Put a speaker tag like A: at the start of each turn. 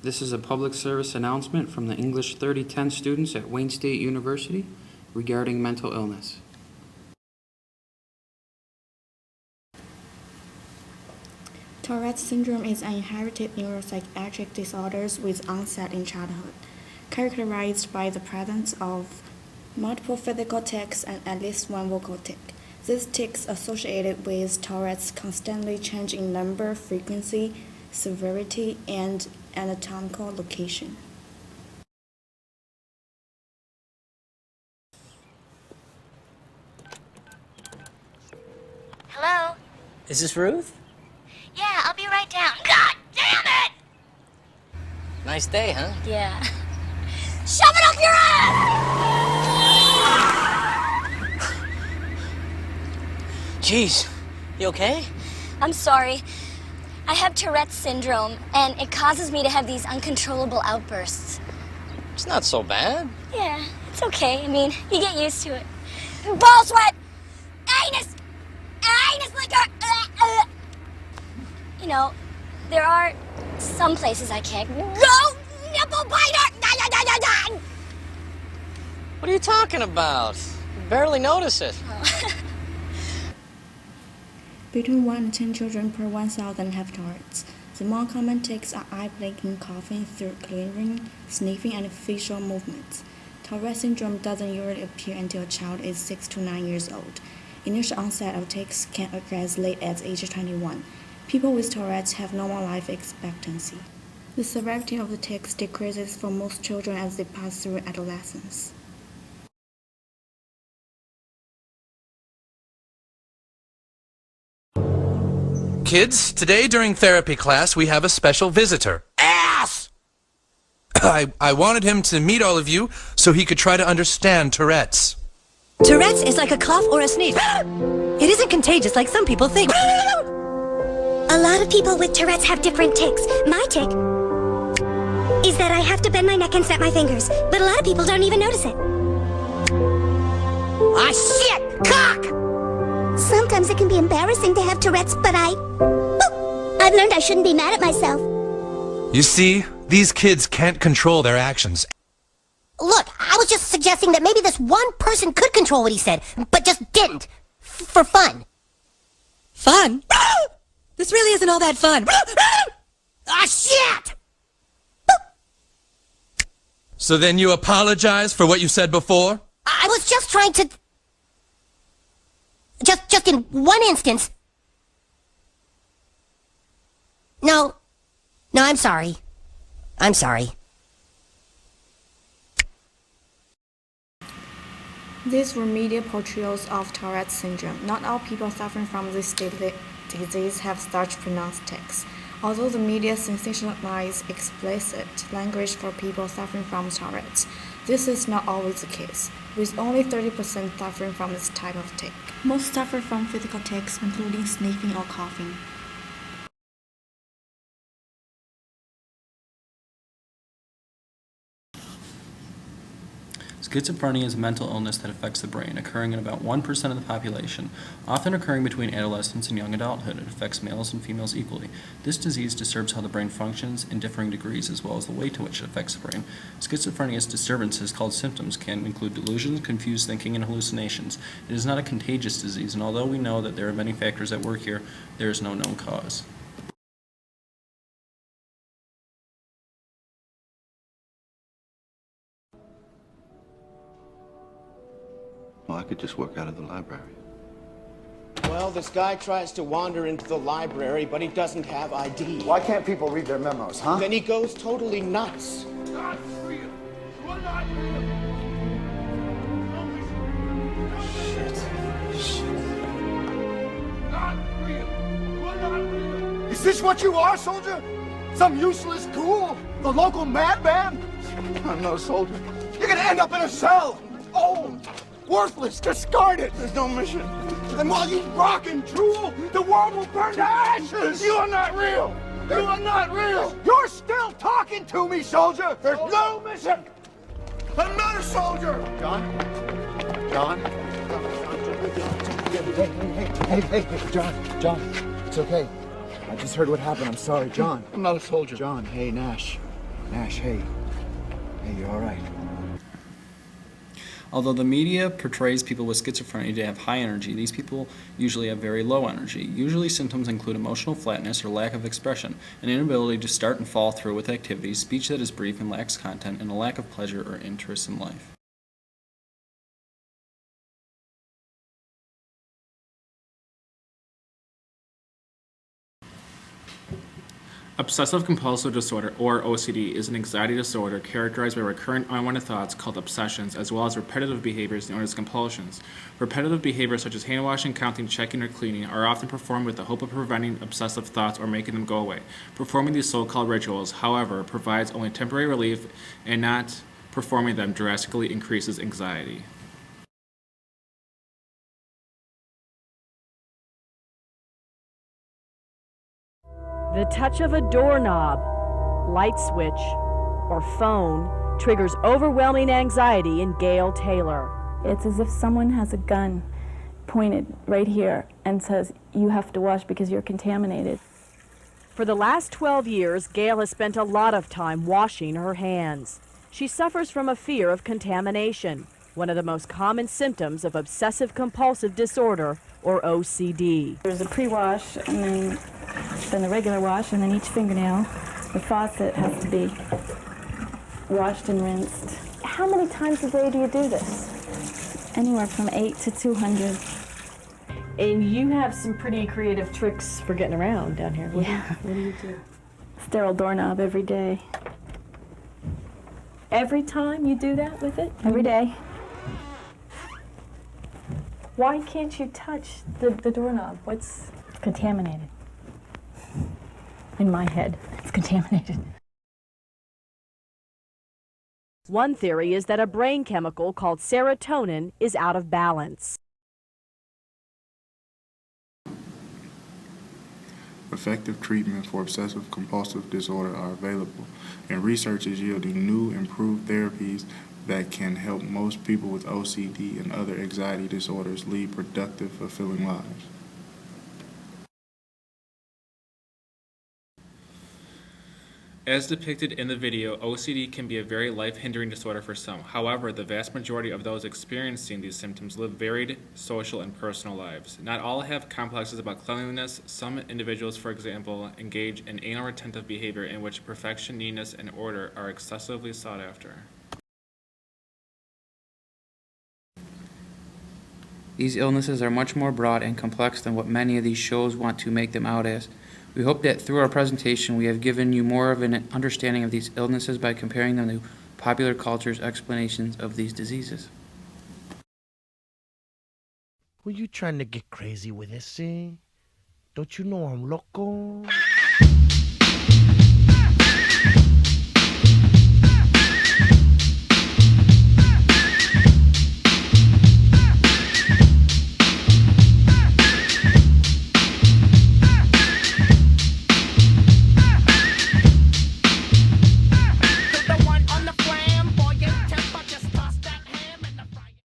A: This is a public service announcement from the English 3010 students at Wayne State University regarding mental illness.
B: Tourette's syndrome is an inherited neuropsychiatric disorder with onset in childhood, characterized by the presence of multiple physical tics and at least one vocal tic. These tics associated with Tourette's constantly change in number, frequency, severity, and anatomical location.
C: Hello?
D: Is this Ruth?
C: Yeah, I'll be right down. God damn it!
D: Nice day, huh?
C: Yeah. Shove it up your ass!
D: Jeez, you okay?
C: I'm sorry. I have Tourette's syndrome, and it causes me to have these uncontrollable outbursts.
D: It's not so bad.
C: Yeah, it's okay. I mean, you get used to it. Ball sweat! Anus! Anus liquor! You know, there are some places I can't go. Nipple biter!
D: What are you talking about? You barely notice it.
B: Between 1 and 10 children per 1,000 have Tourette's. The more common tics are eye blinking, coughing, throat clearing, sniffing, and facial movements. Tourette syndrome doesn't usually appear until a child is 6 to 9 years old. Initial onset of tics can occur as late as age 21. People with Tourette's have normal life expectancy. The severity of the tics decreases for most children as they pass through adolescence.
E: Kids, today during therapy class we have a special visitor. Ass! I wanted him to meet all of you so he could try to understand Tourette's.
F: Tourette's is like a cough or a sneeze. It isn't contagious like some people think.
G: A lot of people with Tourette's have different tics. My tic is that I have to bend my neck and snap my fingers, but a lot of people don't even notice it.
F: Ah, shit! Cock!
G: Sometimes it can be embarrassing to have Tourette's, but I've learned I shouldn't be mad at myself.
E: You see, these kids can't control their actions.
F: Look, I was just suggesting that maybe this one person could control what he said, but just didn't. For fun. Fun? This really isn't all that fun. Ah, shit!
E: So then you apologize for what you said before?
F: I was just trying to... Just in one instance. No, I'm sorry. I'm sorry.
B: These were media portrayals of Tourette's syndrome. Not all people suffering from this disease have such pronounced tics. Although the media sensationalizes explicit language for people suffering from Tourette's, this is not always the case, with only 30% suffering from this type of tic. Most suffer from physical tics, including sniffing or coughing.
H: Schizophrenia is a mental illness that affects the brain, occurring in about 1% of the population, often occurring between adolescence and young adulthood. It affects males and females equally. This disease disturbs how the brain functions in differing degrees, as well as the way to which it affects the brain. Schizophrenia's disturbances, called symptoms, can include delusions, confused thinking, and hallucinations. It is not a contagious disease, and although we know that there are many factors at work here, there is no known cause.
I: Well, I could just work out of the library.
J: Well, this guy tries to wander into the library, but he doesn't have ID.
K: Why can't people read their memos, huh?
J: Then he goes totally nuts.
K: Not real. You're not real. Shit. Not real. You're not real. Is this what you are, soldier? Some useless ghoul? The local madman? I'm no soldier. You're gonna end up in a cell. Old. Worthless, discarded. There's no mission. And while you rock and drool, the world will burn to ashes. You are not real. You are not real. You're still talking to me, soldier. There's no mission. I'm not a soldier. John? John? Hey, John. It's okay. I just heard what happened. I'm sorry, John. I'm not a soldier. John, hey, Nash. Nash, hey. Hey, you all right?
H: Although the media portrays people with schizophrenia to have high energy, these people usually have very low energy. Usually symptoms include emotional flatness or lack of expression, an inability to start and follow through with activities, speech that is brief and lacks content, and a lack of pleasure or interest in life. Obsessive-compulsive disorder, or OCD, is an anxiety disorder characterized by recurrent unwanted thoughts called obsessions, as well as repetitive behaviors known as compulsions. Repetitive behaviors such as hand-washing, counting, checking, or cleaning are often performed with the hope of preventing obsessive thoughts or making them go away. Performing these so-called rituals, however, provides only temporary relief, and not performing them drastically increases anxiety.
L: The touch of a doorknob, light switch, or phone triggers overwhelming anxiety in Gail Taylor.
B: It's as if someone has a gun pointed right here and says, you have to wash because you're contaminated.
L: For the last 12 years, Gail has spent a lot of time washing her hands. She suffers from a fear of contamination, one of the most common symptoms of obsessive-compulsive disorder, or OCD.
B: There's a pre-wash and then the regular wash, and then each fingernail, the faucet has to be washed and rinsed. How many times a day do you do this? Anywhere from 8 to 200.
L: And you have some pretty creative tricks for getting around down here. What do you do?
B: Sterile doorknob every day.
L: Every time you do that with it?
B: Every day.
L: Why can't you touch the doorknob? What's
B: Contaminated. In my head, it's contaminated.
L: One theory is that a brain chemical called serotonin is out of balance.
M: Effective treatment for obsessive-compulsive disorder are available, and research is yielding new, improved therapies that can help most people with OCD and other anxiety disorders lead productive, fulfilling lives.
H: As depicted in the video, OCD can be a very life-hindering disorder for some. However, the vast majority of those experiencing these symptoms live varied social and personal lives. Not all have complexes about cleanliness. Some individuals, for example, engage in anal retentive behavior in which perfection, neatness, and order are excessively sought after.
A: These illnesses are much more broad and complex than what many of these shows want to make them out as. We hope that through our presentation we have given you more of an understanding of these illnesses by comparing them to popular culture's explanations of these diseases.
N: Who you trying to get crazy with this, eh? Don't you know I'm loco?